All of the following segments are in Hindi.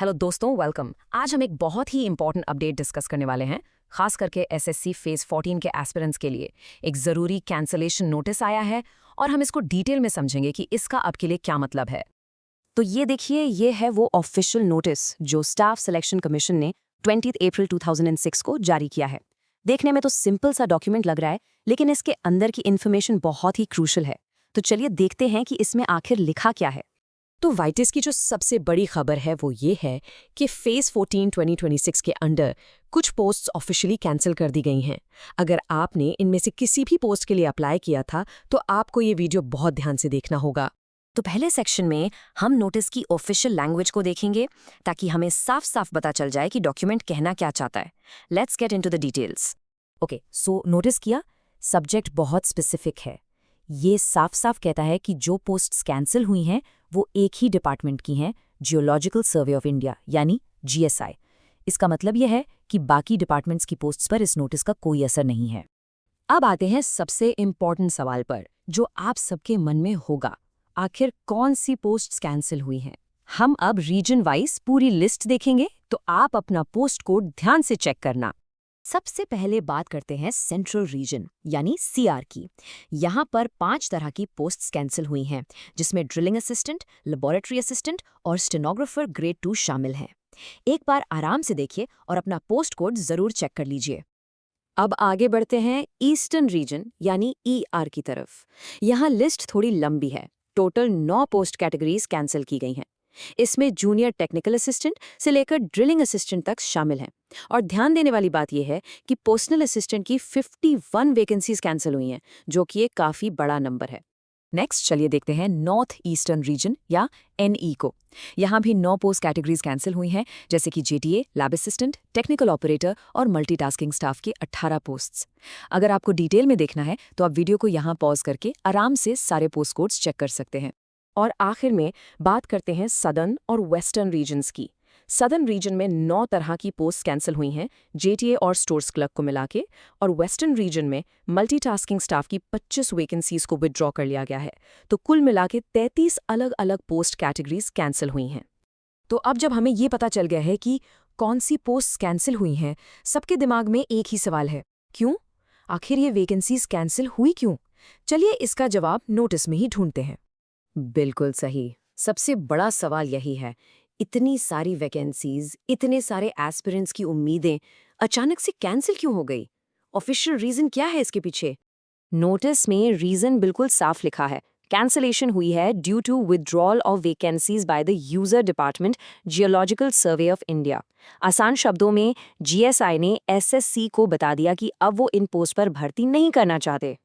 हेलो दोस्तों, वेलकम। आज हम एक बहुत ही इंपॉर्टेंट अपडेट डिस्कस करने वाले हैं, खास करके एसएससी फेज 14 के एस्पिरेंट्स के लिए। एक ज़रूरी कैंसलेशन नोटिस आया है और हम इसको डिटेल में समझेंगे कि इसका आपके लिए क्या मतलब है। तो ये देखिए, ये है वो ऑफिशियल नोटिस जो स्टाफ सिलेक्शन कमीशन ने 20 अप्रैल 2006 को जारी किया है। देखने में तो सिंपल सा डॉक्यूमेंट लग रहा है, लेकिन इसके अंदर की इन्फॉर्मेशन बहुत ही क्रूशल है। तो चलिए देखते हैं कि इसमें आखिर लिखा क्या है। तो वाइटिस की जो सबसे बड़ी खबर है वो ये है कि फेज 14 2026 के अंडर कुछ पोस्ट्स ऑफिशियली कैंसिल कर दी गई हैं। अगर आपने इनमें से किसी भी पोस्ट के लिए अप्लाई किया था तो आपको ये वीडियो बहुत ध्यान से देखना होगा। तो पहले सेक्शन में हम नोटिस की ऑफिशियल लैंग्वेज को देखेंगे ताकि हमें साफ साफ पता चल जाए कि डॉक्यूमेंट कहना क्या चाहता है। Let's get into the details. Okay, so notice किया, सब्जेक्ट बहुत स्पेसिफिक है। ये साफ साफ कहता है कि जो पोस्ट्स कैंसिल हुई हैं वो एक ही डिपार्टमेंट की हैं, जियोलॉजिकल सर्वे ऑफ इंडिया यानी जीएसआई। इसका मतलब यह है कि बाकी डिपार्टमेंट्स की पोस्ट्स पर इस नोटिस का कोई असर नहीं है। अब आते हैं सबसे इम्पॉर्टेंट सवाल पर, जो आप सबके मन में होगा। आखिर कौन सी पोस्ट्स कैंसिल हुई हैं? हम अब रीजन वाइज पूरी लिस्ट देखेंगे, तो आप अपना पोस्ट कोड ध्यान से चेक करना। सबसे पहले बात करते हैं सेंट्रल रीजन यानी सीआर की। यहाँ पर 5 तरह की पोस्ट्स कैंसिल हुई हैं, जिसमें ड्रिलिंग असिस्टेंट, लेबोरेटरी असिस्टेंट और स्टेनोग्राफर ग्रेड 2 शामिल हैं। एक बार आराम से देखिए और अपना पोस्ट कोड जरूर चेक कर लीजिए। अब आगे बढ़ते हैं ईस्टर्न रीजन यानी ईआर की तरफ। यहाँ लिस्ट थोड़ी लंबी है। टोटल 9 पोस्ट कैटेगरीज कैंसिल की गई हैं। इसमें जूनियर टेक्निकल असिस्टेंट से लेकर ड्रिलिंग असिस्टेंट तक शामिल हैं। और ध्यान देने वाली बात यह है कि पर्सनल असिस्टेंट की 51 वैकेंसीज कैंसिल हुई हैं, जो कि एक काफ़ी बड़ा नंबर है। नेक्स्ट चलिए देखते हैं नॉर्थ ईस्टर्न रीजन या एनई को। यहाँ भी 9 पोस्ट कैटेगरीज कैंसिल हुई हैं, जैसे कि JTA, lab assistant, technical operator और मल्टीटास्किंग स्टाफ की 18 पोस्ट्स। अगर आपको डिटेल में देखना है तो आप वीडियो को यहाँ पॉज करके आराम से सारे पोस्ट कोड्स चेक कर सकते हैं। और आखिर में बात करते हैं सदर्न और वेस्टर्न रीजन्स की। सदर्न रीजन में 9 तरह की पोस्ट कैंसिल हुई हैं, जेटीए और स्टोर्स क्लर्क को मिला के। और वेस्टर्न रीजन में मल्टीटास्किंग स्टाफ की 25 वैकेंसीज को विड्रॉ कर लिया गया है। तो कुल मिला के 33 अलग अलग पोस्ट कैटेगरीज कैंसिल हुई हैं। तो अब जब हमें ये पता चल गया है कि कौन सी पोस्ट कैंसिल हुई हैं, सबके दिमाग में एक ही सवाल है, क्यों? आखिर ये वैकेंसीज कैंसिल हुई क्यों? चलिए इसका जवाब नोटिस में ही ढूंढते हैं। बिल्कुल सही, सबसे बड़ा सवाल यही है। इतनी सारी वैकेंसीज, इतने सारे एस्पिरेंट्स की उम्मीदें अचानक से कैंसिल क्यों हो गई? ऑफिशियल रीजन क्या है इसके पीछे? नोटिस में रीजन बिल्कुल साफ लिखा है। कैंसलेशन हुई है due to withdrawal of vacancies by the user department, geological survey of India. आसान शब्दों में जीएसआई ने एसएससी को बता दिया कि अब वो इन पोस्ट पर भर्ती नहीं करना चाहते।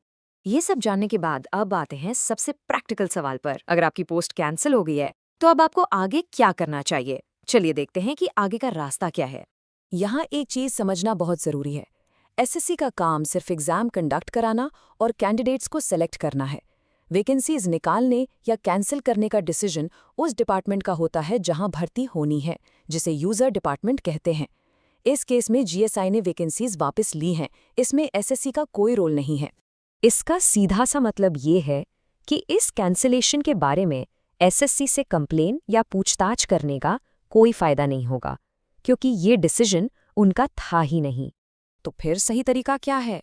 ये सब जानने के बाद अब आते हैं सबसे प्रैक्टिकल सवाल पर। अगर आपकी पोस्ट कैंसिल हो गई है तो अब आपको आगे क्या करना चाहिए? चलिए देखते हैं कि आगे का रास्ता क्या है। यहाँ एक चीज समझना बहुत जरूरी है। एसएससी का काम सिर्फ एग्जाम कंडक्ट कराना और कैंडिडेट्स को सेलेक्ट करना है। वैकेंसीज निकालने या कैंसिल करने का डिसीजन उस डिपार्टमेंट का होता है जहां भर्ती होनी है, जिसे यूजर डिपार्टमेंट कहते हैं। इस केस में जीएसआई ने वैकेंसीज वापस ली हैं, इसमें एसएससी का कोई रोल नहीं है। इसका सीधा सा मतलब ये है कि इस कैंसिलेशन के बारे में एसएससी से कंप्लेन या पूछताछ करने का कोई फायदा नहीं होगा, क्योंकि ये डिसीजन उनका था ही नहीं। तो फिर सही तरीका क्या है?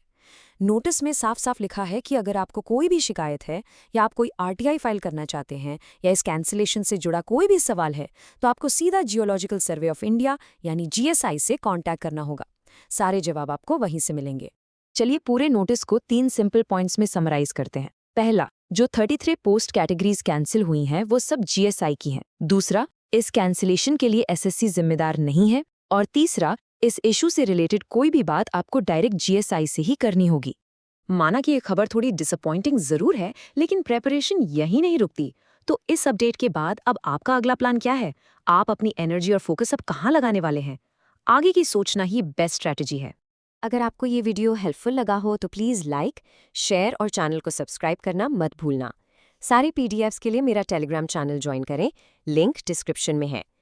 नोटिस में साफ साफ लिखा है कि अगर आपको कोई भी शिकायत है या आप कोई आरटीआई फाइल करना चाहते हैं या इस कैंसिलेशन से जुड़ा कोई भी सवाल है, तो आपको सीधा जियोलॉजिकल सर्वे ऑफ इंडिया यानी जीएसआई से कांटेक्ट करना होगा। सारे जवाब आपको वहीं से मिलेंगे। चलिए पूरे नोटिस को 3 सिंपल पॉइंट्स में समराइज करते हैं। पहला, जो 33 पोस्ट कैटेगरीज कैंसिल हुई हैं वो सब जीएसआई की हैं। दूसरा, इस कैंसिलेशन के लिए एसएससी जिम्मेदार नहीं है। और तीसरा, इस इशू से रिलेटेड कोई भी बात आपको डायरेक्ट जीएसआई से ही करनी होगी। माना कि ये खबर थोड़ी डिसअपॉइंटिंग जरूर है, लेकिन प्रेपरेशन यही नहीं रुकती। तो इस अपडेट के बाद अब आपका अगला प्लान क्या है? आप अपनी एनर्जी और फोकस अब कहाँ लगाने वाले हैं? आगे की सोचना ही बेस्ट स्ट्रैटेजी है। अगर आपको ये वीडियो हेल्पफुल लगा हो तो प्लीज़ लाइक, शेयर और चैनल को सब्सक्राइब करना मत भूलना। सारे पीडीएफ्स के लिए मेरा टेलीग्राम चैनल ज्वाइन करें, लिंक डिस्क्रिप्शन में है।